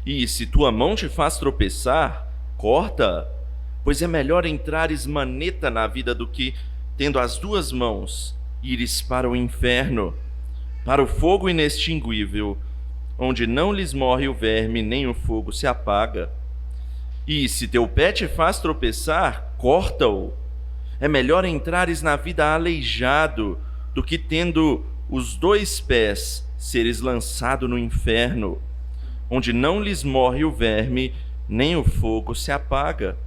E se tua mão te faz tropeçar, corta-a, pois é melhor entrares maneta na vida do que, tendo as duas mãos, ires para o inferno, para o fogo inextinguível, onde não lhes morre o verme, nem o fogo se apaga. E se teu pé te faz tropeçar, corta-o. É melhor entrares na vida aleijado, do que, tendo os dois pés, seres lançado no inferno, onde não lhes morre o verme, nem o fogo se apaga.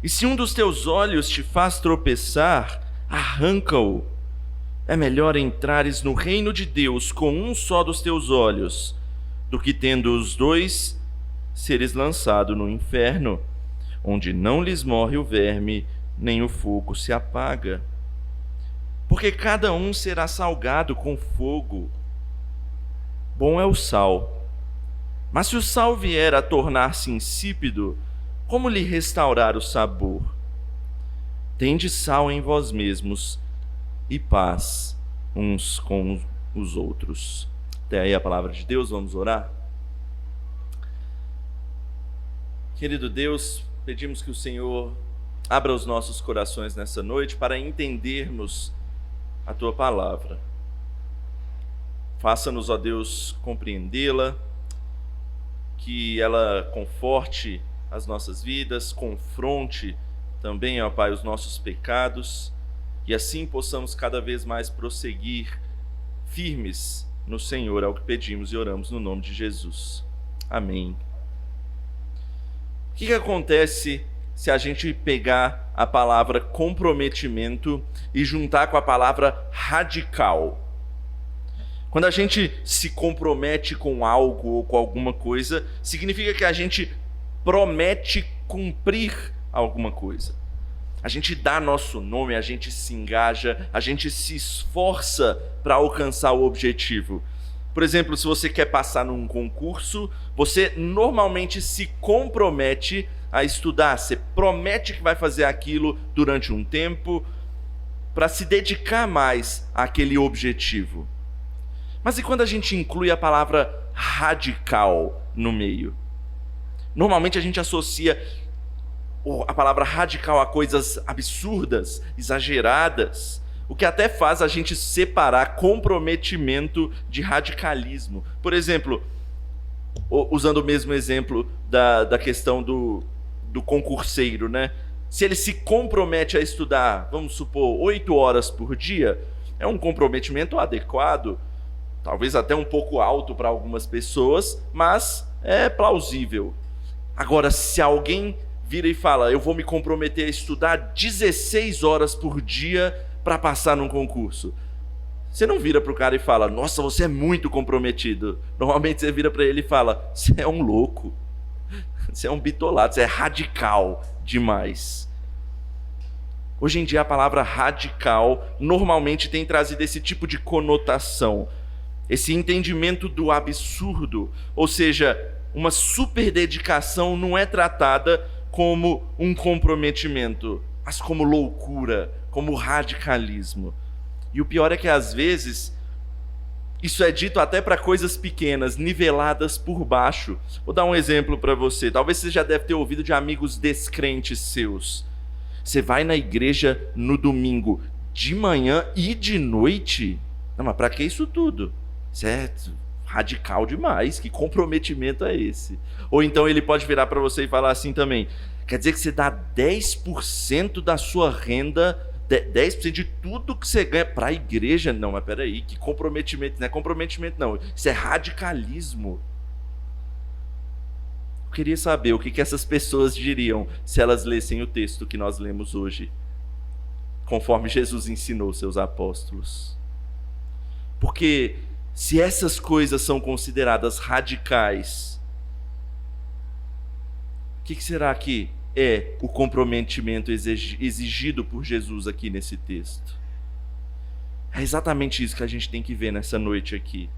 E se um dos teus olhos te faz tropeçar, arranca-o. É melhor entrares no reino de Deus com um só dos teus olhos, do que, tendo os dois, seres lançado no inferno, onde não lhes morre o verme, nem o fogo se apaga. Porque cada um será salgado com fogo. Bom é o sal, mas se o sal vier a tornar-se insípido, como lhe restaurar o sabor? Tende sal em vós mesmos e paz uns com os outros. Até aí a palavra de Deus, vamos orar? Querido Deus, pedimos que o Senhor abra os nossos corações nessa noite para entendermos a Tua palavra. Faça-nos, ó Deus, compreendê-la, que ela conforte as nossas vidas, confronte também, ó Pai, os nossos pecados, e assim possamos cada vez mais prosseguir firmes no Senhor, é o que pedimos e oramos no nome de Jesus. Amém. O que acontece se a gente pegar a palavra comprometimento e juntar com a palavra radical? Quando a gente se compromete com algo ou com alguma coisa, significa que a gente promete cumprir alguma coisa. A gente dá nosso nome, a gente se engaja, a gente se esforça para alcançar o objetivo. Por exemplo, se você quer passar num concurso, você normalmente se compromete a estudar, você promete que vai fazer aquilo durante um tempo para se dedicar mais àquele objetivo. Mas e quando a gente inclui a palavra radical no meio? Normalmente a gente associa a palavra radical a coisas absurdas, exageradas, o que até faz a gente separar comprometimento de radicalismo. Por exemplo, usando o mesmo exemplo da questão do concurseiro, né? Se ele se compromete a estudar, vamos supor, 8 horas por dia, é um comprometimento adequado, talvez até um pouco alto para algumas pessoas, mas é plausível. Agora, se alguém vira e fala, eu vou me comprometer a estudar 16 horas por dia para passar num concurso, você não vira para o cara e fala, nossa, você é muito comprometido. Normalmente você vira para ele e fala, você é um louco, você é um bitolado, você é radical demais. Hoje em dia a palavra radical normalmente tem trazido esse tipo de conotação, esse entendimento do absurdo, ou seja, uma super dedicação não é tratada como um comprometimento, mas como loucura, como radicalismo. E o pior é que às vezes isso é dito até para coisas pequenas, niveladas por baixo. Vou dar um exemplo para você. Talvez você já deve ter ouvido de amigos descrentes seus. Você vai na igreja no domingo de manhã e de noite? Não, mas para que isso tudo? Isso é radical demais, que comprometimento é esse? Ou então ele pode virar para você e falar assim também, quer dizer que você dá 10% da sua renda, 10% de tudo que você ganha para a igreja? Não, mas peraí, que comprometimento? Não é comprometimento não, isso é radicalismo. Eu queria saber o que essas pessoas diriam se elas lessem o texto que nós lemos hoje, conforme Jesus ensinou seus apóstolos. Porque se essas coisas são consideradas radicais, o que será que é o comprometimento exigido por Jesus aqui nesse texto? É exatamente isso que a gente tem que ver nessa noite aqui.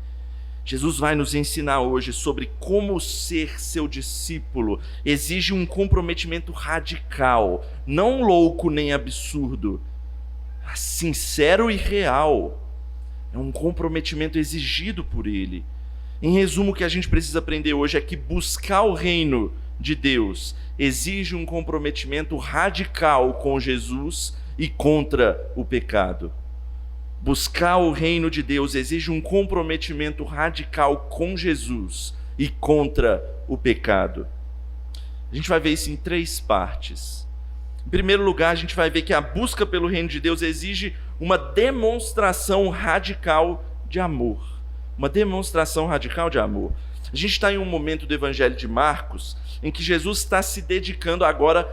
Jesus vai nos ensinar hoje sobre como ser seu discípulo exige um comprometimento radical, não louco nem absurdo, mas sincero e real. É um comprometimento exigido por ele. Em resumo, o que a gente precisa aprender hoje é que buscar o reino de Deus exige um comprometimento radical com Jesus e contra o pecado. Buscar o reino de Deus exige um comprometimento radical com Jesus e contra o pecado. A gente vai ver isso em 3 partes. Em primeiro lugar, a gente vai ver que a busca pelo reino de Deus exige uma demonstração radical de amor. Uma demonstração radical de amor. A gente está em um momento do Evangelho de Marcos em que Jesus está se dedicando agora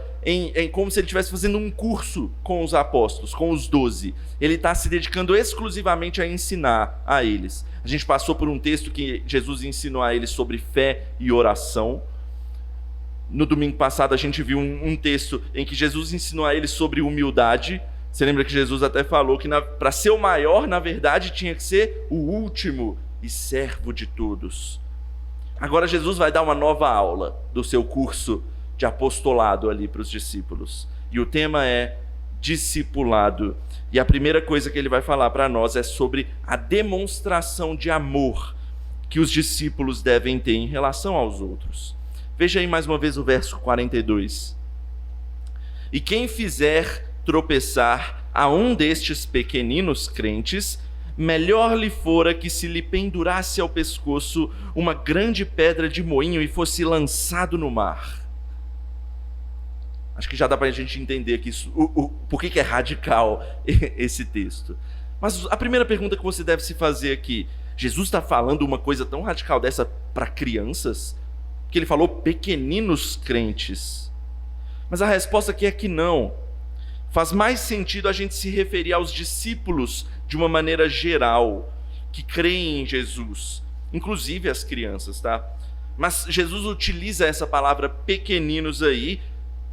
como se ele estivesse fazendo um curso com os apóstolos, com os 12. Ele está se dedicando exclusivamente a ensinar a eles. A gente passou por um texto que Jesus ensinou a eles sobre fé e oração. No domingo passado a gente viu um texto em que Jesus ensinou a eles sobre humildade. Você lembra que Jesus até falou que para ser o maior, na verdade, tinha que ser o último e servo de todos. Agora Jesus vai dar uma nova aula do seu curso de apostolado ali para os discípulos. E o tema é discipulado. E a primeira coisa que ele vai falar para nós é sobre a demonstração de amor que os discípulos devem ter em relação aos outros. Veja aí mais uma vez o verso 42. E quem fizer tropeçar a um destes pequeninos crentes, melhor lhe fora que se lhe pendurasse ao pescoço uma grande pedra de moinho e fosse lançado no mar. Acho que já dá para a gente entender que por que é radical esse texto. Mas a primeira pergunta que você deve se fazer aqui: Jesus está falando uma coisa tão radical dessa para crianças? Que ele falou pequeninos crentes. Mas a resposta aqui é que não. Faz mais sentido a gente se referir aos discípulos de uma maneira geral, que creem em Jesus, inclusive as crianças, tá? Mas Jesus utiliza essa palavra pequeninos aí,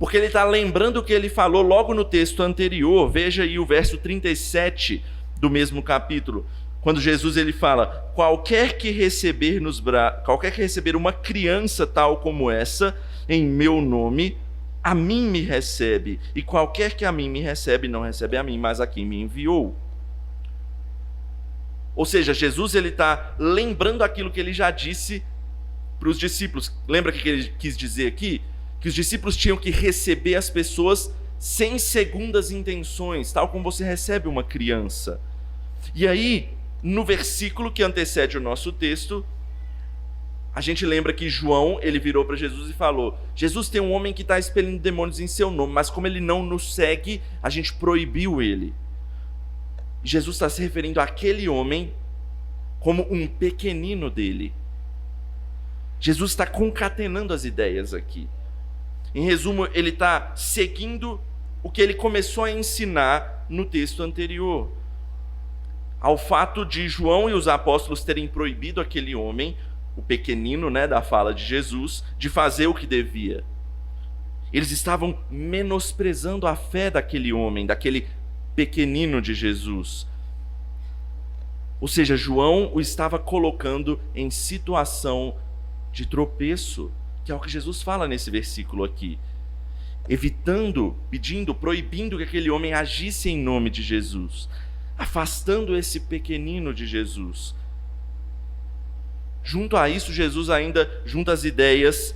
porque ele está lembrando o que ele falou logo no texto anterior. Veja aí o verso 37 do mesmo capítulo, quando Jesus ele fala: qualquer que receber uma criança tal como essa, em meu nome, a mim me recebe, e qualquer que a mim me recebe, não recebe a mim, mas a quem me enviou. Ou seja, Jesus ele está lembrando aquilo que ele já disse para os discípulos. Lembra o que ele quis dizer aqui? Que os discípulos tinham que receber as pessoas sem segundas intenções, tal como você recebe uma criança. E aí, no versículo que antecede o nosso texto, a gente lembra que João, ele virou para Jesus e falou: Jesus, tem um homem que está expelindo demônios em seu nome, mas como ele não nos segue, a gente proibiu ele. Jesus está se referindo àquele homem como um pequenino dele. Jesus está concatenando as ideias aqui. Em resumo, ele está seguindo o que ele começou a ensinar no texto anterior. Ao fato de João e os apóstolos terem proibido aquele homem, o pequenino, da fala de Jesus, de fazer o que devia. Eles estavam menosprezando a fé daquele homem, daquele pequenino de Jesus. Ou seja, João o estava colocando em situação de tropeço, que é o que Jesus fala nesse versículo aqui. Proibindo que aquele homem agisse em nome de Jesus, afastando esse pequenino de Jesus. Junto a isso, Jesus ainda junta as ideias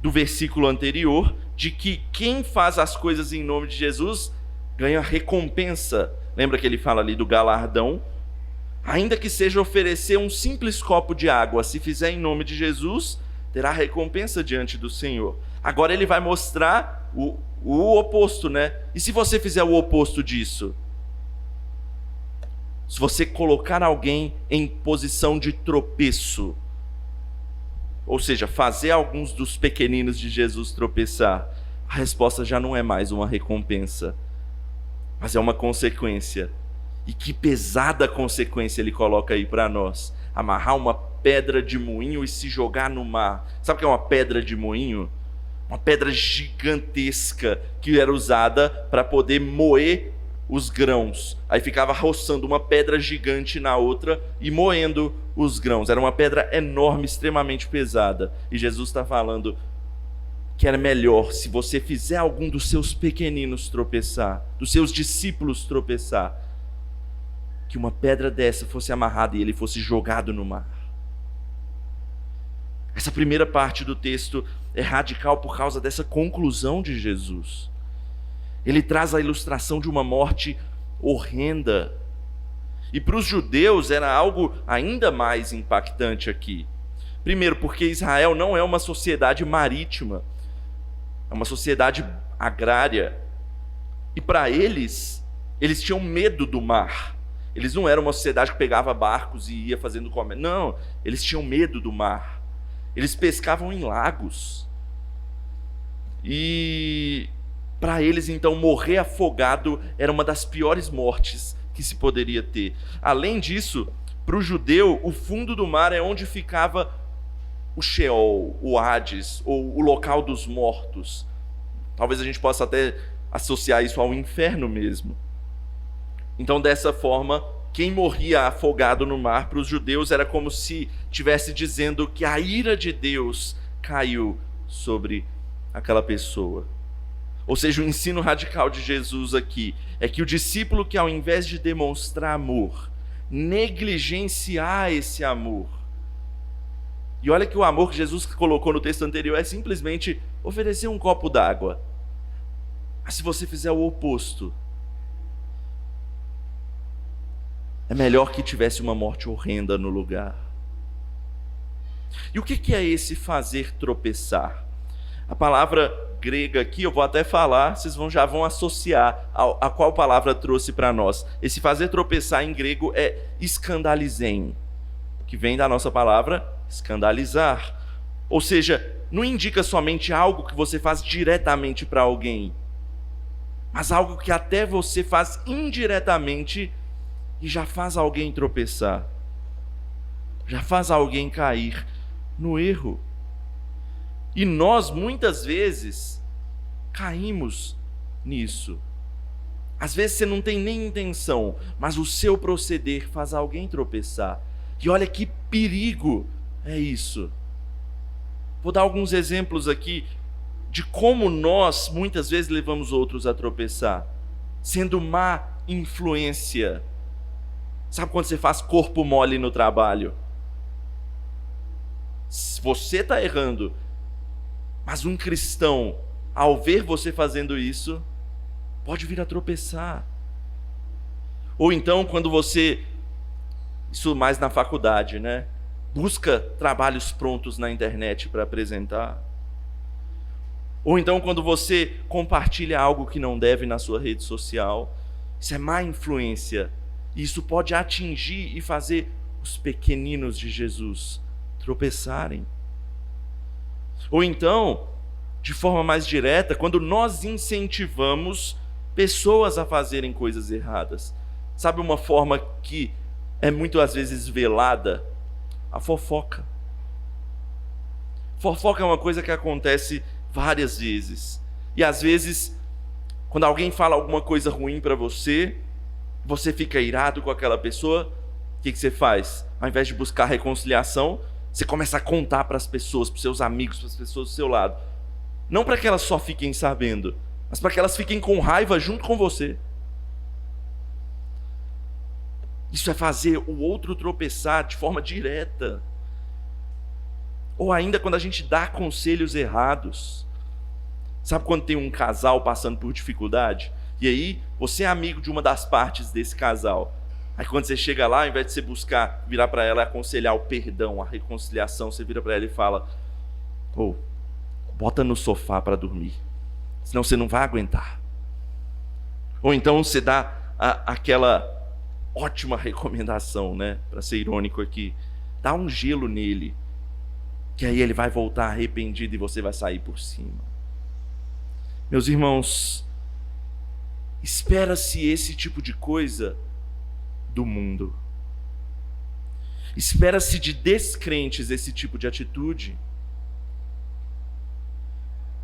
do versículo anterior, de que quem faz as coisas em nome de Jesus ganha recompensa. Lembra que ele fala ali do galardão? Ainda que seja oferecer um simples copo de água, se fizer em nome de Jesus, terá recompensa diante do Senhor. Agora ele vai mostrar o oposto, E se você fizer o oposto disso? Se você colocar alguém em posição de tropeço, ou seja, fazer alguns dos pequeninos de Jesus tropeçar, a resposta já não é mais uma recompensa, mas é uma consequência. E que pesada consequência ele coloca aí para nós: amarrar uma pedra de moinho e se jogar no mar. Sabe o que é uma pedra de moinho? Uma pedra gigantesca que era usada para poder moer os grãos. Aí ficava roçando uma pedra gigante na outra e moendo os grãos. Era uma pedra enorme, extremamente pesada. E Jesus está falando que era melhor, se você fizer algum dos seus pequeninos tropeçar, dos seus discípulos tropeçar, que uma pedra dessa fosse amarrada e ele fosse jogado no mar. Essa primeira parte do texto é radical por causa dessa conclusão de Jesus. Ele traz a ilustração de uma morte horrenda. E para os judeus era algo ainda mais impactante aqui. Primeiro, porque Israel não é uma sociedade marítima, é uma sociedade agrária. E para eles tinham medo do mar. Eles não eram uma sociedade que pegava barcos e ia fazendo comércio. Não, eles tinham medo do mar. Eles pescavam em lagos. E para eles, então, morrer afogado era uma das piores mortes que se poderia ter. Além disso, para o judeu, o fundo do mar é onde ficava o Sheol, o Hades, ou o local dos mortos. Talvez a gente possa até associar isso ao inferno mesmo. Então, dessa forma, quem morria afogado no mar para os judeus era como se estivesse dizendo que a ira de Deus caiu sobre aquela pessoa. Ou seja, o ensino radical de Jesus aqui é que o discípulo que, ao invés de demonstrar amor, negligenciar esse amor. E olha que o amor que Jesus colocou no texto anterior é simplesmente oferecer um copo d'água. Mas se você fizer o oposto, é melhor que tivesse uma morte horrenda no lugar. E o que é esse fazer tropeçar? A palavra grega aqui, eu vou até falar, vocês já vão associar a qual palavra trouxe para nós. Esse fazer tropeçar em grego é escandalizein, que vem da nossa palavra escandalizar. Ou seja, não indica somente algo que você faz diretamente para alguém, mas algo que até você faz indiretamente e já faz alguém tropeçar, já faz alguém cair no erro. E nós, muitas vezes, caímos nisso. Às vezes você não tem nem intenção, mas o seu proceder faz alguém tropeçar. E olha que perigo é isso. Vou dar alguns exemplos aqui de como nós, muitas vezes, levamos outros a tropeçar, sendo má influência. Sabe quando você faz corpo mole no trabalho? Se você está errando, mas um cristão, ao ver você fazendo isso, pode vir a tropeçar. Ou então, quando você, isso mais na faculdade, né? Busca trabalhos prontos na internet para apresentar. Ou então, quando você compartilha algo que não deve na sua rede social, isso é má influência. E isso pode atingir e fazer os pequeninos de Jesus tropeçarem. Ou então, de forma mais direta, quando nós incentivamos pessoas a fazerem coisas erradas. Sabe uma forma que é muitas vezes velada? A fofoca. Fofoca é uma coisa que acontece várias vezes. E às vezes, quando alguém fala alguma coisa ruim para você, você fica irado com aquela pessoa, o que você faz? Ao invés de buscar reconciliação, você começa a contar para as pessoas, para os seus amigos, para as pessoas do seu lado. Não para que elas só fiquem sabendo, mas para que elas fiquem com raiva junto com você. Isso é fazer o outro tropeçar de forma direta. Ou ainda quando a gente dá conselhos errados. Sabe quando tem um casal passando por dificuldade? E aí, você é amigo de uma das partes desse casal. Aí quando você chega lá, ao invés de você buscar, virar para ela e aconselhar o perdão, a reconciliação, você vira para ela e fala: pô, bota no sofá para dormir, senão você não vai aguentar. Ou então você dá aquela ótima recomendação, né? Para ser irônico aqui, dá um gelo nele, que aí ele vai voltar arrependido e você vai sair por cima. Meus irmãos, espera-se esse tipo de coisa do mundo. Espera-se de descrentes esse tipo de atitude.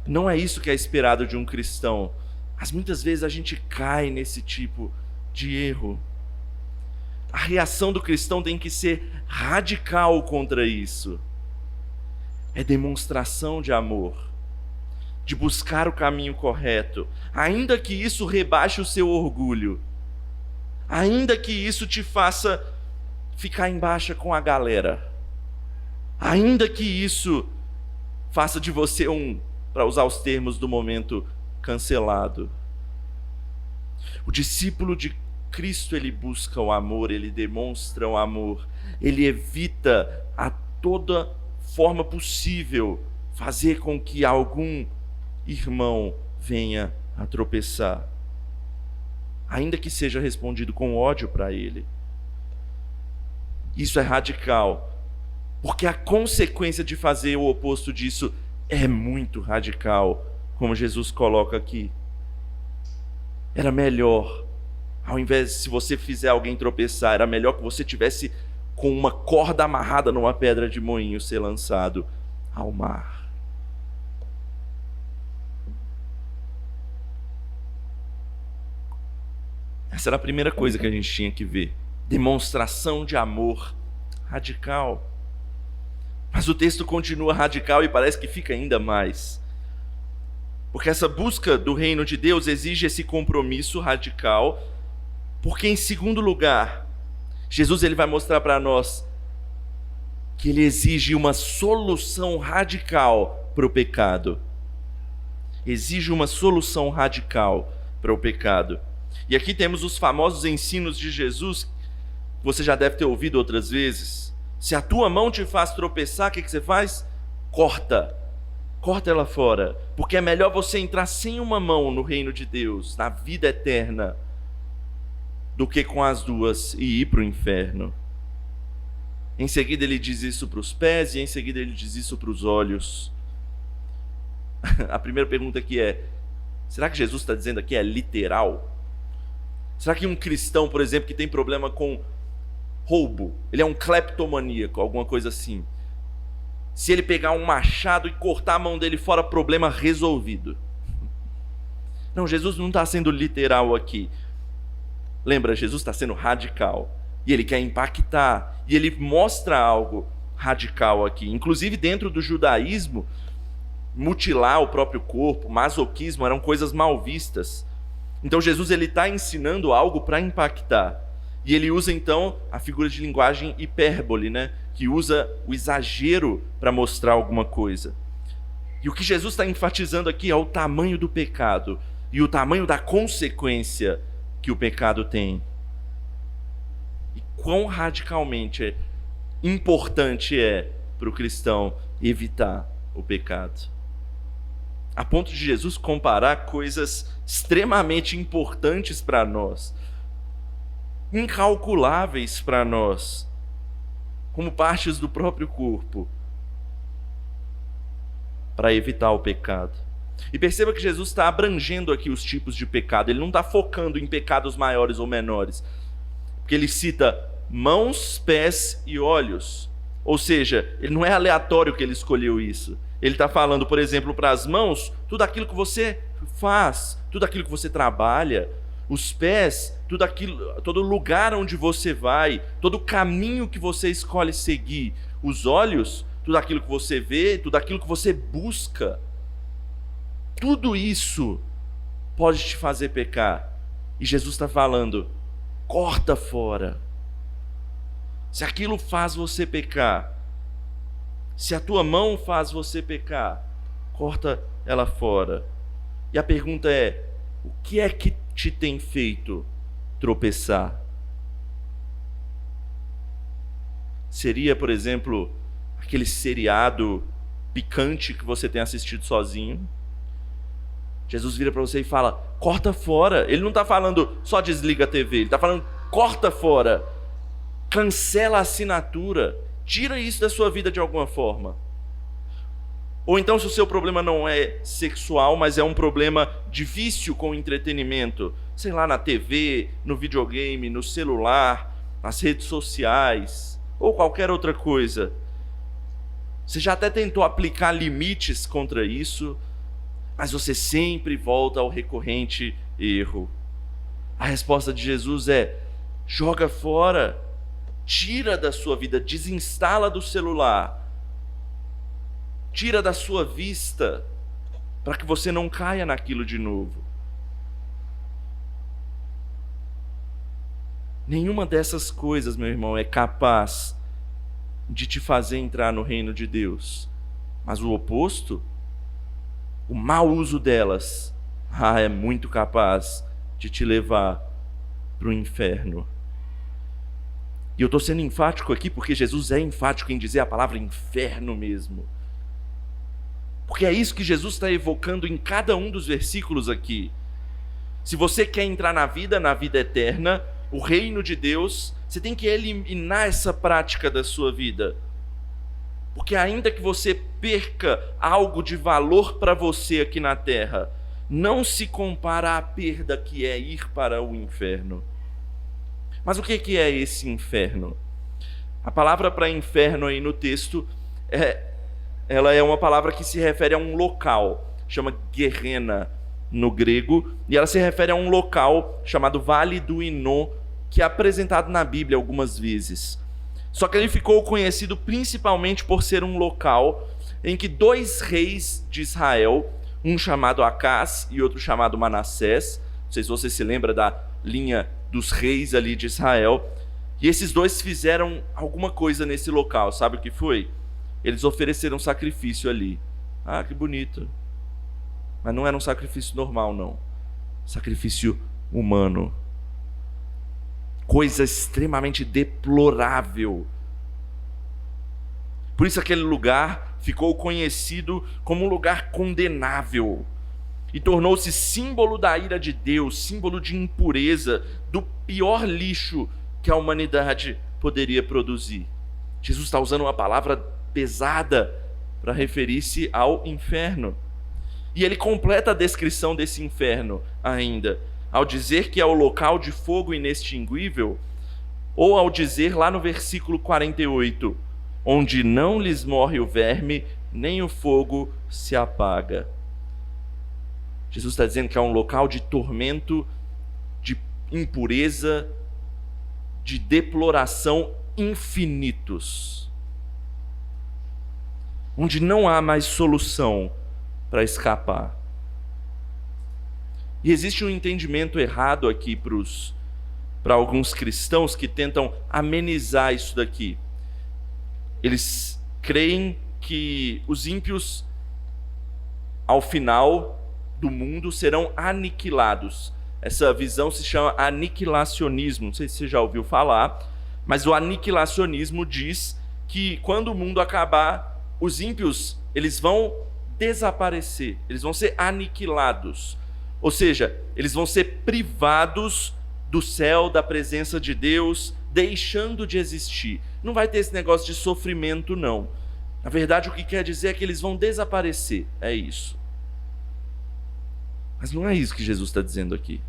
Não é isso que é esperado de um cristão, mas muitas vezes a gente cai nesse tipo de erro. A reação do cristão tem que ser radical contra isso. É demonstração de amor, de buscar o caminho correto, ainda que isso rebaixe o seu orgulho, ainda que isso te faça ficar em baixa com a galera. Ainda que isso faça de você para usar os termos do momento, cancelado. O discípulo de Cristo, ele busca o amor, ele demonstra o amor, ele evita a toda forma possível fazer com que algum irmão venha a tropeçar, ainda que seja respondido com ódio para ele. Isso é radical, porque a consequência de fazer o oposto disso é muito radical, como Jesus coloca aqui. Era melhor, ao invés, se você fizer alguém tropeçar, era melhor que você tivesse com uma corda amarrada numa pedra de moinho ser lançado ao mar. Essa era a primeira coisa que a gente tinha que ver. Demonstração de amor radical. Mas o texto continua radical e parece que fica ainda mais. Porque essa busca do reino de Deus exige esse compromisso radical, porque em segundo lugar, Jesus ele vai mostrar para nós que ele exige uma solução radical para o pecado. Exige uma solução radical para o pecado. E aqui temos os famosos ensinos de Jesus, que você já deve ter ouvido outras vezes. Se a tua mão te faz tropeçar, o que você faz? Corta ela fora, porque é melhor você entrar sem uma mão no reino de Deus, na vida eterna, do que com as duas e ir para o inferno. Em seguida ele diz isso para os pés e em seguida ele diz isso para os olhos. A primeira pergunta aqui é: será que Jesus está dizendo aqui é literal? Será que um cristão, por exemplo, que tem problema com roubo, ele é um cleptomaníaco, alguma coisa assim, se ele pegar um machado e cortar a mão dele fora, problema resolvido? Não, Jesus não está sendo literal aqui. Lembra, Jesus está sendo radical. E ele quer impactar. E ele mostra algo radical aqui. Inclusive dentro do judaísmo, mutilar o próprio corpo, masoquismo, eram coisas mal vistas. Então Jesus está ensinando algo para impactar. E ele usa então a figura de linguagem hipérbole, que usa o exagero para mostrar alguma coisa. E o que Jesus está enfatizando aqui é o tamanho do pecado e o tamanho da consequência que o pecado tem. E quão radicalmente importante é para o cristão evitar o pecado. A ponto de Jesus comparar coisas extremamente importantes para nós, incalculáveis para nós, como partes do próprio corpo, para evitar o pecado. E perceba que Jesus está abrangendo aqui os tipos de pecado, ele não está focando em pecados maiores ou menores, porque ele cita mãos, pés e olhos, ou seja, ele não é aleatório que ele escolheu isso. Ele está falando, por exemplo, para as mãos, tudo aquilo que você faz, tudo aquilo que você trabalha. Os pés, todo lugar onde você vai, todo caminho que você escolhe seguir. Os olhos, tudo aquilo que você vê, tudo aquilo que você busca. Tudo isso pode te fazer pecar. E Jesus está falando, corta fora. Se aquilo faz você pecar, se a tua mão faz você pecar, corta ela fora. E a pergunta é, o que é que te tem feito tropeçar? Seria, por exemplo, aquele seriado picante que você tem assistido sozinho? Jesus vira para você e fala, corta fora. Ele não está falando só desliga a TV, ele está falando corta fora, cancela a assinatura, tira isso da sua vida de alguma forma. Ou então, se o seu problema não é sexual, mas é um problema de vício com entretenimento, sei lá, na TV, no videogame, no celular, nas redes sociais, ou qualquer outra coisa. Você já até tentou aplicar limites contra isso, mas você sempre volta ao recorrente erro. A resposta de Jesus é, joga fora, tira da sua vida, desinstala do celular, tira da sua vista, para que você não caia naquilo de novo. Nenhuma dessas coisas, meu irmão, é capaz de te fazer entrar no reino de Deus. Mas o oposto, o mau uso delas, é muito capaz de te levar para o inferno. E eu estou sendo enfático aqui porque Jesus é enfático em dizer a palavra inferno mesmo. Porque é isso que Jesus está evocando em cada um dos versículos aqui. Se você quer entrar na vida eterna, o reino de Deus, você tem que eliminar essa prática da sua vida. Porque ainda que você perca algo de valor para você aqui na terra, não se compara à perda que é ir para o inferno. Mas o que é esse inferno? A palavra para inferno aí no texto, ela é uma palavra que se refere a um local, chama Guerrena no grego, e ela se refere a um local chamado Vale do Inom, que é apresentado na Bíblia algumas vezes. Só que ele ficou conhecido principalmente por ser um local em que dois reis de Israel, um chamado Acás e outro chamado Manassés, não sei se você se lembra da linha dos reis ali de Israel, e esses dois fizeram alguma coisa nesse local, sabe o que foi? Eles ofereceram sacrifício ali. Ah, que bonito. Mas não era um sacrifício normal, não. Sacrifício humano. Coisa extremamente deplorável. Por isso aquele lugar ficou conhecido como um lugar condenável. E tornou-se símbolo da ira de Deus, símbolo de impureza, do pior lixo que a humanidade poderia produzir. Jesus está usando uma palavra pesada para referir-se ao inferno. E ele completa a descrição desse inferno ainda, ao dizer que é o local de fogo inextinguível, ou ao dizer lá no versículo 48, onde não lhes morre o verme, nem o fogo se apaga. Jesus está dizendo que é um local de tormento, de impureza, de deploração infinitos, onde não há mais solução para escapar. E existe um entendimento errado aqui para alguns cristãos que tentam amenizar isso daqui. Eles creem que os ímpios, ao final do mundo, serão aniquilados. Essa visão se chama aniquilacionismo. Não sei se você já ouviu falar, mas o aniquilacionismo diz que quando o mundo acabar, os ímpios eles vão desaparecer, eles vão ser aniquilados. Ou seja, eles vão ser privados do céu, da presença de Deus, deixando de existir. Não vai ter esse negócio de sofrimento, não. Na verdade, o que quer dizer é que eles vão desaparecer. É isso. Mas não é isso que Jesus está dizendo aqui.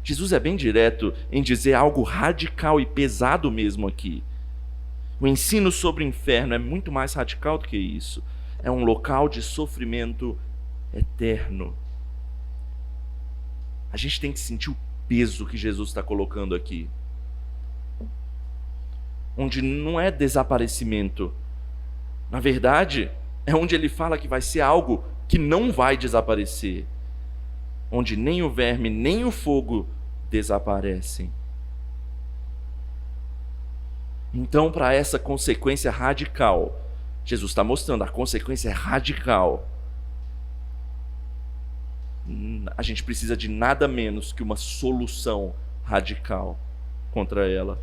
Jesus é bem direto em dizer algo radical e pesado mesmo aqui. O ensino sobre o inferno é muito mais radical do que isso. É um local de sofrimento eterno. A gente tem que sentir o peso que Jesus está colocando aqui. Onde não é desaparecimento. Na verdade, é onde ele fala que vai ser algo que não vai desaparecer. Onde nem o verme, nem o fogo desaparecem. Então, para essa consequência radical, Jesus está mostrando, a consequência é radical. A gente precisa de nada menos que uma solução radical contra ela.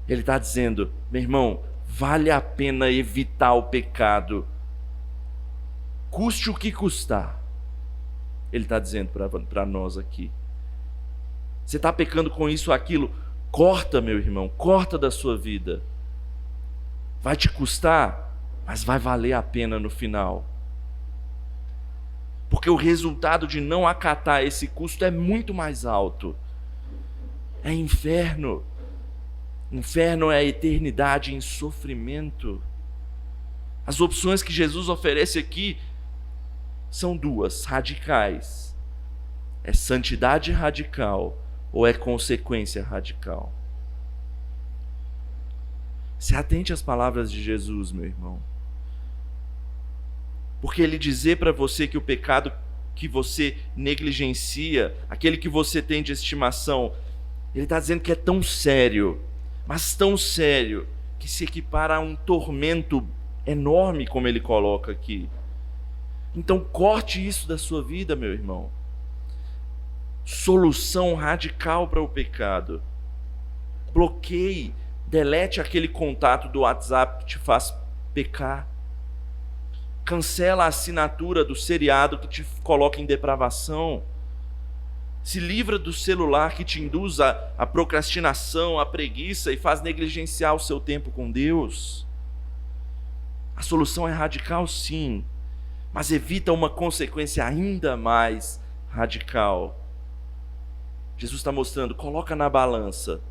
Ele está dizendo, meu irmão, vale a pena evitar o pecado, custe o que custar. Ele está dizendo para nós aqui. Você está pecando com isso ou aquilo, corta, meu irmão, corta da sua vida. Vai te custar, mas vai valer a pena no final. Porque o resultado de não acatar esse custo é muito mais alto. É inferno. Inferno é a eternidade em sofrimento. As opções que Jesus oferece aqui são duas, radicais. É santidade radical ou é consequência radical? Se atente às palavras de Jesus, meu irmão. Porque ele dizer para você que o pecado que você negligencia, aquele que você tem de estimação, ele está dizendo que é tão sério, mas tão sério, que se equipara a um tormento enorme, como ele coloca aqui. Então corte isso da sua vida, meu irmão. Solução radical para o pecado. Bloqueie, delete aquele contato do WhatsApp que te faz pecar. Cancela a assinatura do seriado que te coloca em depravação. Se livra do celular que te induz a procrastinação, a preguiça e faz negligenciar o seu tempo com Deus. A solução é radical, sim, mas evita uma consequência ainda mais radical. Jesus está mostrando, coloca na balança.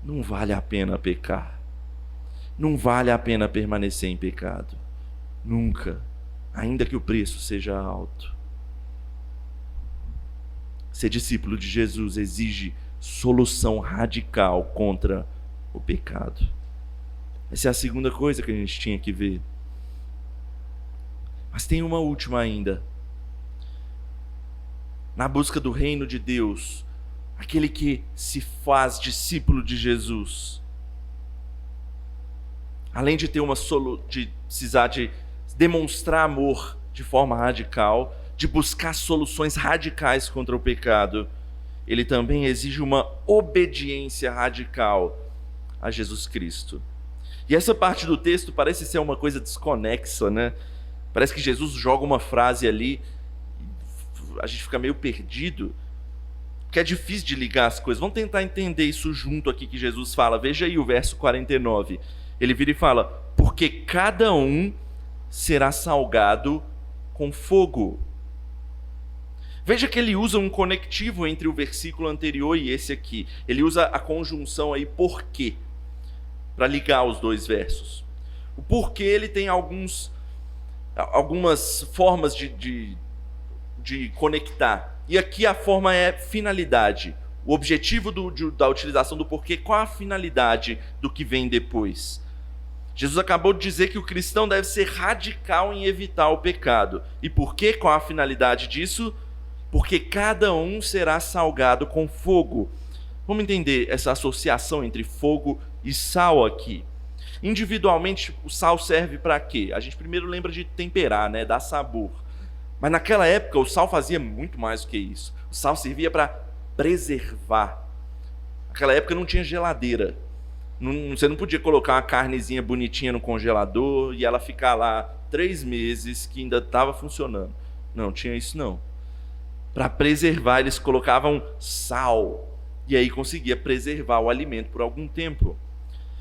Não vale a pena pecar. Não vale a pena permanecer em pecado. Nunca, ainda que o preço seja alto. Ser discípulo de Jesus exige solução radical contra o pecado. Essa é a segunda coisa que a gente tinha que ver. Mas tem uma última ainda. Na busca do reino de Deus, aquele que se faz discípulo de Jesus, além de ter de precisar de demonstrar amor de forma radical, de buscar soluções radicais contra o pecado, ele também exige uma obediência radical a Jesus Cristo. E essa parte do texto parece ser uma coisa desconexa, né? Parece que Jesus joga uma frase ali, a gente fica meio perdido, porque é difícil de ligar as coisas. Vamos tentar entender isso junto aqui que Jesus fala. Veja aí o verso 49. Ele vira e fala, porque cada um será salgado com fogo. Veja que ele usa um conectivo entre o versículo anterior e esse aqui. Ele usa a conjunção aí porquê, para ligar os dois versos. O porquê ele tem algumas formas de conectar. E aqui a forma é finalidade. O objetivo da utilização do porquê, qual a finalidade do que vem depois? Jesus acabou de dizer que o cristão deve ser radical em evitar o pecado. E por quê? Qual a finalidade disso? Porque cada um será salgado com fogo. Vamos entender essa associação entre fogo e sal aqui. Individualmente, o sal serve para quê? A gente primeiro lembra de temperar, né? Dar sabor. Mas naquela época, o sal fazia muito mais do que isso. O sal servia para preservar. Naquela época não tinha geladeira. Você não podia colocar uma carnezinha bonitinha no congelador e ela ficar lá 3 meses que ainda estava funcionando. Não tinha isso não. Para preservar, eles colocavam sal. E aí conseguia preservar o alimento por algum tempo.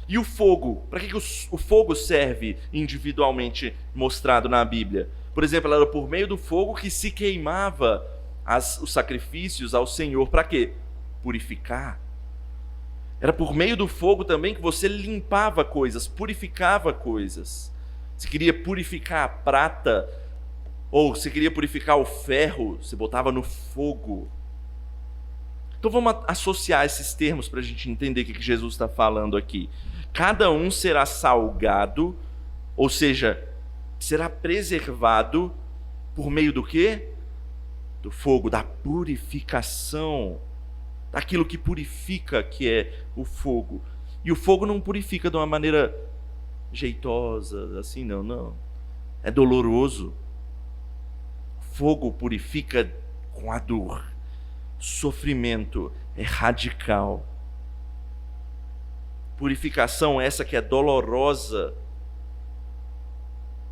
E o fogo? Para que o fogo serve individualmente mostrado na Bíblia? Por exemplo, era por meio do fogo que se queimava os sacrifícios ao Senhor. Para quê? Purificar. Era por meio do fogo também que você limpava coisas, purificava coisas. Se queria purificar a prata, ou se queria purificar o ferro, você botava no fogo. Então vamos associar esses termos para a gente entender o que Jesus está falando aqui. Cada um será salgado, ou seja, será preservado por meio do quê? Do fogo, da purificação. Daquilo que purifica, que é o fogo. E o fogo não purifica de uma maneira jeitosa, assim, não. É doloroso. Fogo purifica com a dor. Sofrimento é radical. Purificação essa que é dolorosa,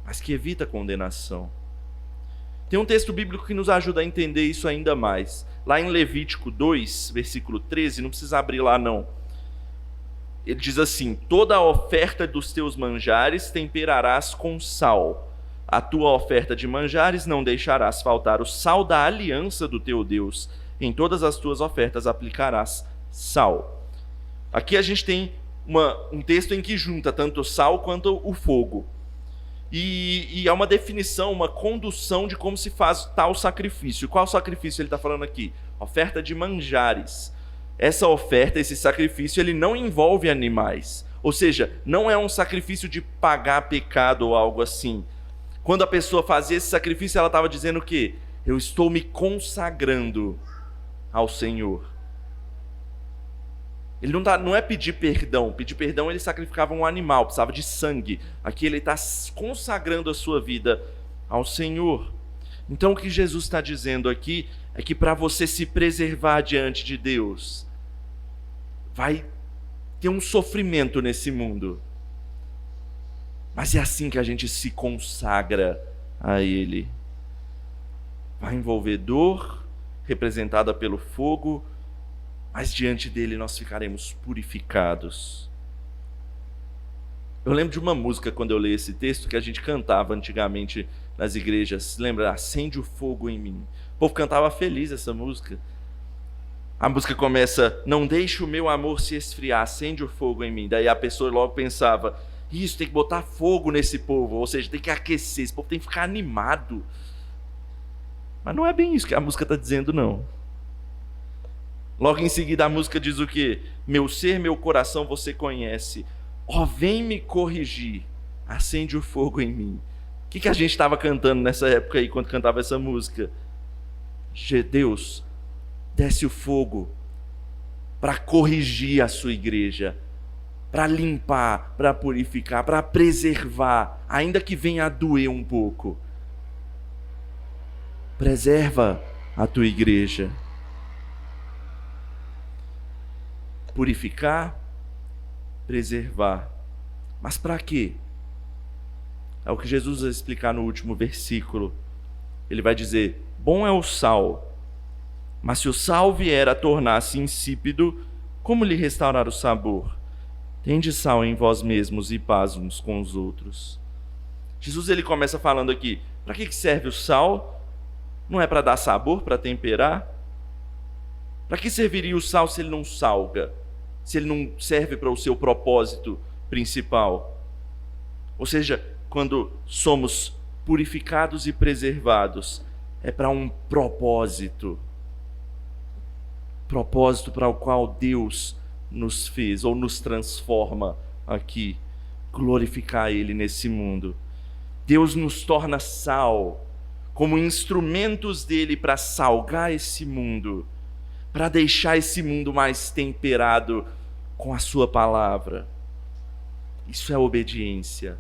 mas que evita condenação. Tem um texto bíblico que nos ajuda a entender isso ainda mais. Lá em Levítico 2, versículo 13, não precisa abrir lá não. Ele diz assim: toda a oferta dos teus manjares temperarás com sal. A tua oferta de manjares não deixarás faltar o sal da aliança do teu Deus. Em todas as tuas ofertas aplicarás sal. Aqui a gente tem um texto em que junta tanto o sal quanto o fogo. E é uma definição, uma condução de como se faz tal sacrifício. Qual sacrifício ele está falando aqui? Oferta de manjares. Essa oferta, esse sacrifício, ele não envolve animais. Ou seja, não é um sacrifício de pagar pecado ou algo assim. Quando a pessoa fazia esse sacrifício, ela estava dizendo o quê? Eu estou me consagrando ao Senhor. Ele não é pedir perdão. Pedir perdão, ele sacrificava um animal, precisava de sangue. Aqui ele está consagrando a sua vida ao Senhor. Então o que Jesus está dizendo aqui é que para você se preservar diante de Deus, vai ter um sofrimento nesse mundo. Mas é assim que a gente se consagra a Ele. Vai envolver dor, representada pelo fogo, mas diante dele nós ficaremos purificados. Eu lembro de uma música, quando eu leio esse texto, que a gente cantava antigamente nas igrejas. Lembra? Acende o fogo em mim. O povo cantava feliz essa música. A música começa: não deixe o meu amor se esfriar, acende o fogo em mim. Daí a pessoa logo pensava: isso, tem que botar fogo nesse povo, ou seja, tem que aquecer, esse povo tem que ficar animado. Mas não é bem isso que a música está dizendo, não. Logo em seguida a música diz o quê? Meu ser, meu coração você conhece. Ó, vem me corrigir, acende o fogo em mim. O que a gente estava cantando nessa época aí, quando cantava essa música? Deus, desce o fogo para corrigir a sua igreja, para limpar, para purificar, para preservar, ainda que venha a doer um pouco. Preserva a tua igreja. Purificar, preservar. Mas para quê? É o que Jesus vai explicar no último versículo. Ele vai dizer: bom é o sal, mas se o sal vier a tornar-se insípido, como lhe restaurar o sabor? Tende sal em vós mesmos e paz uns com os outros. Jesus ele começa falando aqui: para que serve o sal? Não é para dar sabor, para temperar? Para que serviria o sal se ele não salga? Se ele não serve para o seu propósito principal? Ou seja, quando somos purificados e preservados, é para um propósito. Propósito para o qual Deus nos fez ou nos transforma aqui. Glorificar Ele nesse mundo. Deus nos torna sal, como instrumentos dele para salgar esse mundo, para deixar esse mundo mais temperado com a sua palavra. Isso é obediência.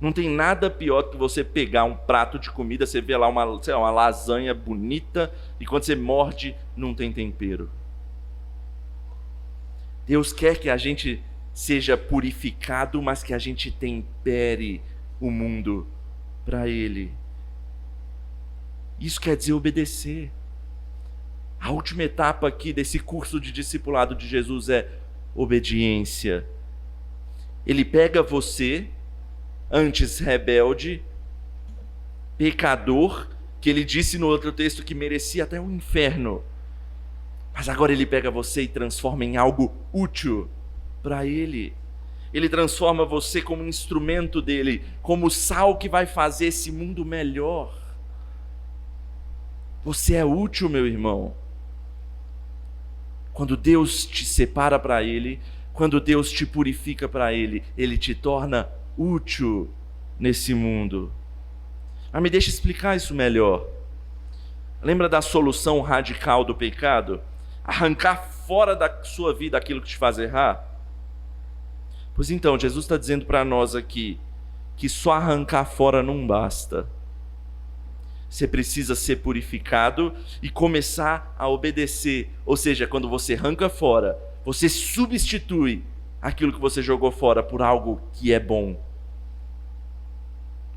Não tem nada pior do que você pegar um prato de comida, você vê lá uma lasanha bonita, e quando você morde, não tem tempero. Deus quer que a gente seja purificado, mas que a gente tempere o mundo para Ele. Isso quer dizer obedecer. A última etapa aqui desse curso de discipulado de Jesus é obediência. Ele pega você, antes rebelde, pecador, que ele disse no outro texto que merecia até o inferno, mas agora ele pega você e transforma em algo útil para Ele. Ele transforma você como instrumento dele, como sal que vai fazer esse mundo melhor. Você é útil, meu irmão. Quando Deus te separa para Ele, quando Deus te purifica para Ele, Ele te torna útil nesse mundo. Mas me deixa explicar isso melhor. Lembra da solução radical do pecado? Arrancar fora da sua vida aquilo que te faz errar? Pois então, Jesus está dizendo para nós aqui que só arrancar fora não basta. Você precisa ser purificado e começar a obedecer. Ou seja, quando você arranca fora, você substitui aquilo que você jogou fora por algo que é bom.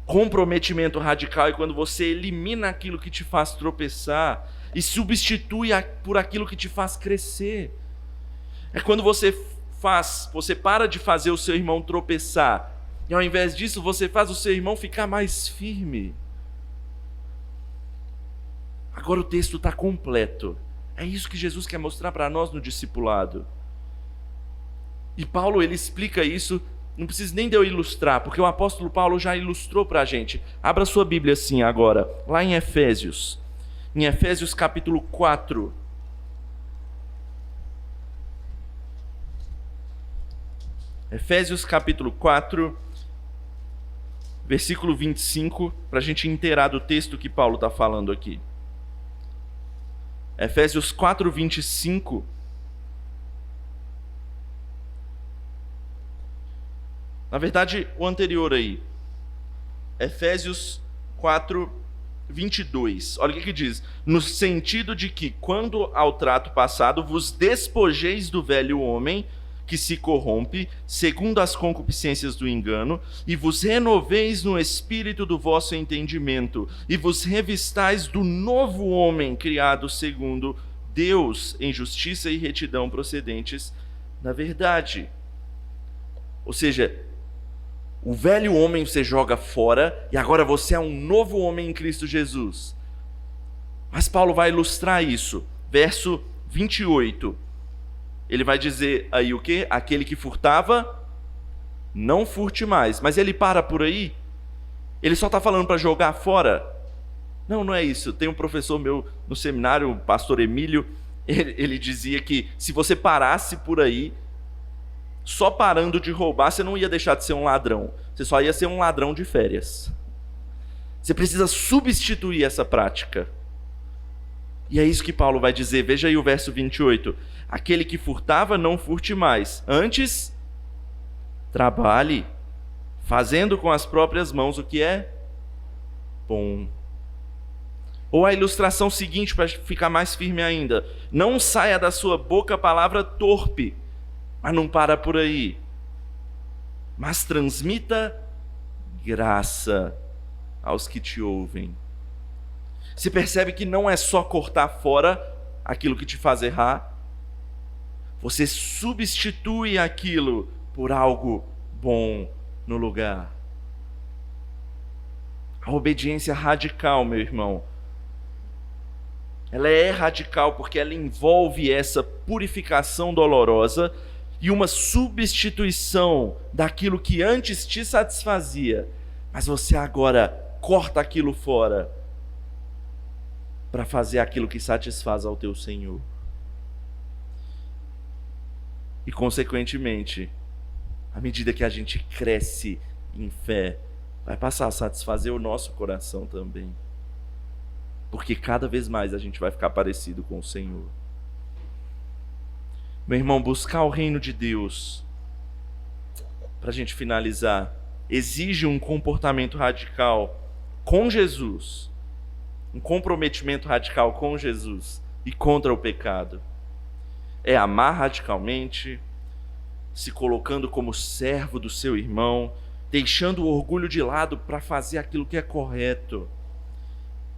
Comprometimento radical é quando você elimina aquilo que te faz tropeçar e substitui por aquilo que te faz crescer. É quando você para de fazer o seu irmão tropeçar, e ao invés disso você faz o seu irmão ficar mais firme. Agora o texto está completo. É isso que Jesus quer mostrar para nós no discipulado. E Paulo ele explica isso, não precisa nem de eu ilustrar, porque o apóstolo Paulo já ilustrou para a gente. Abra sua Bíblia assim agora, lá em Efésios capítulo 4. Efésios capítulo 4, versículo 25, para a gente inteirar do texto que Paulo está falando aqui. Efésios 4, 25, Na verdade, o anterior aí, Efésios 4, 22. Olha o que diz. No sentido de que, quando ao trato passado, vos despojeis do velho homem, que se corrompe, segundo as concupiscências do engano, e vos renoveis no espírito do vosso entendimento, e vos revistais do novo homem, criado segundo Deus, em justiça e retidão procedentes da verdade. Ou seja, o velho homem você joga fora, e agora você é um novo homem em Cristo Jesus. Mas Paulo vai ilustrar isso. Verso 28. Ele vai dizer aí o quê? Aquele que furtava, não furte mais. Mas ele para por aí? Ele só está falando para jogar fora? Não, não é isso. Tem um professor meu no seminário, o pastor Emílio, ele dizia que se você parasse por aí, só parando de roubar, você não ia deixar de ser um ladrão. Você só ia ser um ladrão de férias. Você precisa substituir essa prática. E é isso que Paulo vai dizer. Veja aí o verso 28. Aquele que furtava, não furte mais. Antes, trabalhe, fazendo com as próprias mãos o que é bom. Ou a ilustração seguinte, para ficar mais firme ainda. Não saia da sua boca a palavra torpe, mas não para por aí. Mas transmita graça aos que te ouvem. Você percebe que não é só cortar fora aquilo que te faz errar. Você substitui aquilo por algo bom no lugar. A obediência radical, meu irmão, ela é radical porque ela envolve essa purificação dolorosa e uma substituição daquilo que antes te satisfazia, mas você agora corta aquilo fora para fazer aquilo que satisfaz ao teu Senhor. E, consequentemente, à medida que a gente cresce em fé, vai passar a satisfazer o nosso coração também. Porque cada vez mais a gente vai ficar parecido com o Senhor. Meu irmão, buscar o reino de Deus, para a gente finalizar, exige um comportamento radical com Jesus, um comprometimento radical com Jesus e contra o pecado. É amar radicalmente, se colocando como servo do seu irmão, deixando o orgulho de lado para fazer aquilo que é correto.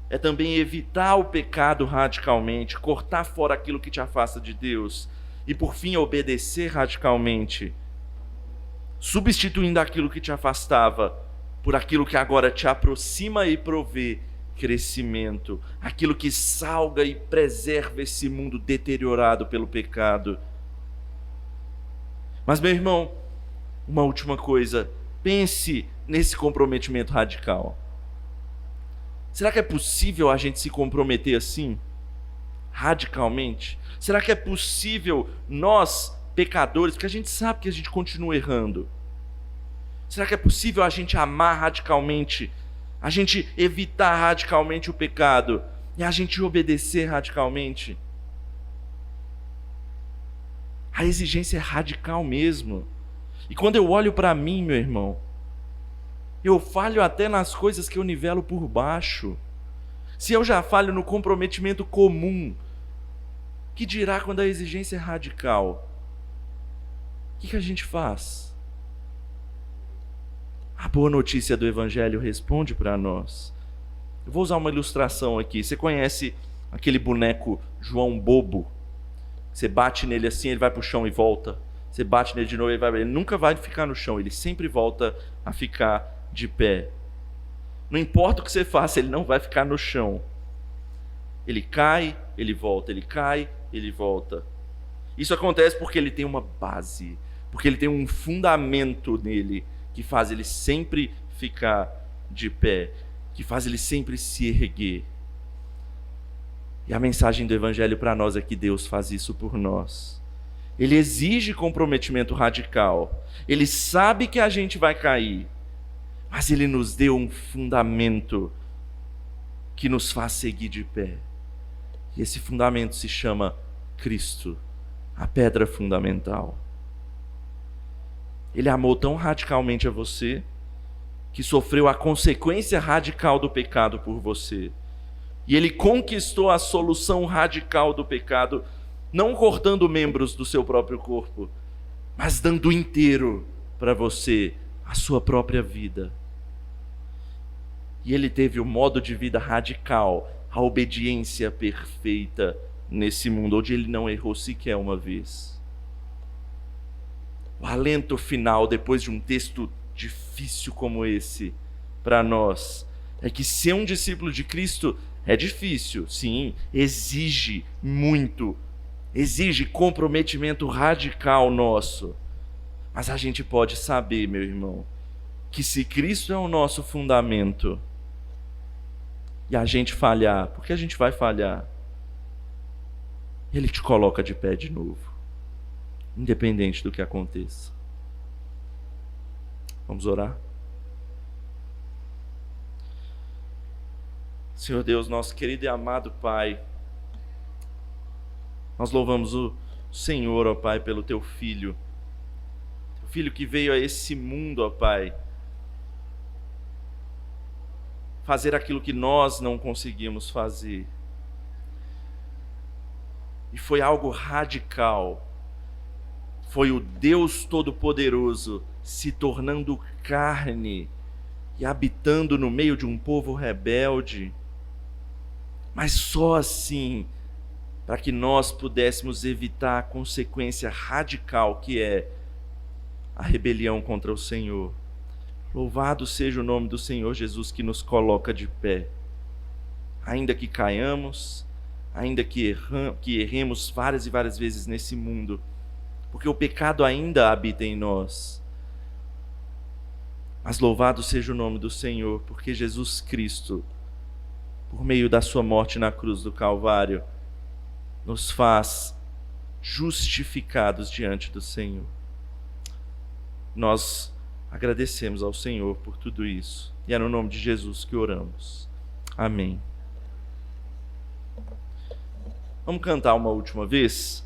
É também evitar o pecado radicalmente, cortar fora aquilo que te afasta de Deus e, por fim, obedecer radicalmente, substituindo aquilo que te afastava por aquilo que agora te aproxima e provê crescimento, aquilo que salga e preserva esse mundo deteriorado pelo pecado. Mas, meu irmão, uma última coisa, pense nesse comprometimento radical. Será que é possível a gente se comprometer assim, radicalmente? Será que é possível nós, pecadores, porque a gente sabe que a gente continua errando, será que é possível a gente amar radicalmente, a gente evitar radicalmente o pecado e a gente obedecer radicalmente? A exigência é radical mesmo. E quando eu olho para mim, meu irmão, eu falho até nas coisas que eu nivelo por baixo. Se eu já falho no comprometimento comum, que dirá quando a exigência é radical? O que a gente faz? A boa notícia do Evangelho responde para nós. Eu vou usar uma ilustração aqui. Você conhece aquele boneco João Bobo? Você bate nele assim, ele vai para o chão e volta. Você bate nele de novo, ele nunca vai ficar no chão, ele sempre volta a ficar de pé. Não importa o que você faça, ele não vai ficar no chão. Ele cai, ele volta, ele cai, ele volta. Isso acontece porque ele tem uma base, porque ele tem um fundamento nele que faz ele sempre ficar de pé, que faz ele sempre se erguer. E a mensagem do Evangelho para nós é que Deus faz isso por nós. Ele exige comprometimento radical. Ele sabe que a gente vai cair, mas Ele nos deu um fundamento que nos faz seguir de pé. E esse fundamento se chama Cristo, a pedra fundamental. Ele amou tão radicalmente a você que sofreu a consequência radical do pecado por você. E ele conquistou a solução radical do pecado, não cortando membros do seu próprio corpo, mas dando inteiro para você a sua própria vida. E ele teve o modo de vida radical, a obediência perfeita nesse mundo, onde ele não errou sequer uma vez. O alento final, depois de um texto difícil como esse, para nós, é que ser um discípulo de Cristo é difícil, sim, exige muito, exige comprometimento radical nosso. Mas a gente pode saber, meu irmão, que se Cristo é o nosso fundamento, e a gente falhar, porque a gente vai falhar, Ele te coloca de pé de novo, independente do que aconteça. Vamos orar? Senhor Deus, nosso querido e amado Pai, nós louvamos o Senhor, ó Pai, pelo Teu Filho que veio a esse mundo, ó Pai, fazer aquilo que nós não conseguimos fazer. E foi algo radical. Foi o Deus Todo-Poderoso se tornando carne e habitando no meio de um povo rebelde. Mas só assim, para que nós pudéssemos evitar a consequência radical que é a rebelião contra o Senhor. Louvado seja o nome do Senhor Jesus, que nos coloca de pé. Ainda que caiamos, ainda que erremos várias e várias vezes nesse mundo, porque o pecado ainda habita em nós. Mas louvado seja o nome do Senhor, porque Jesus Cristo, por meio da sua morte na cruz do Calvário, nos faz justificados diante do Senhor. Nós agradecemos ao Senhor por tudo isso. E é no nome de Jesus que oramos. Amém. Vamos cantar uma última vez?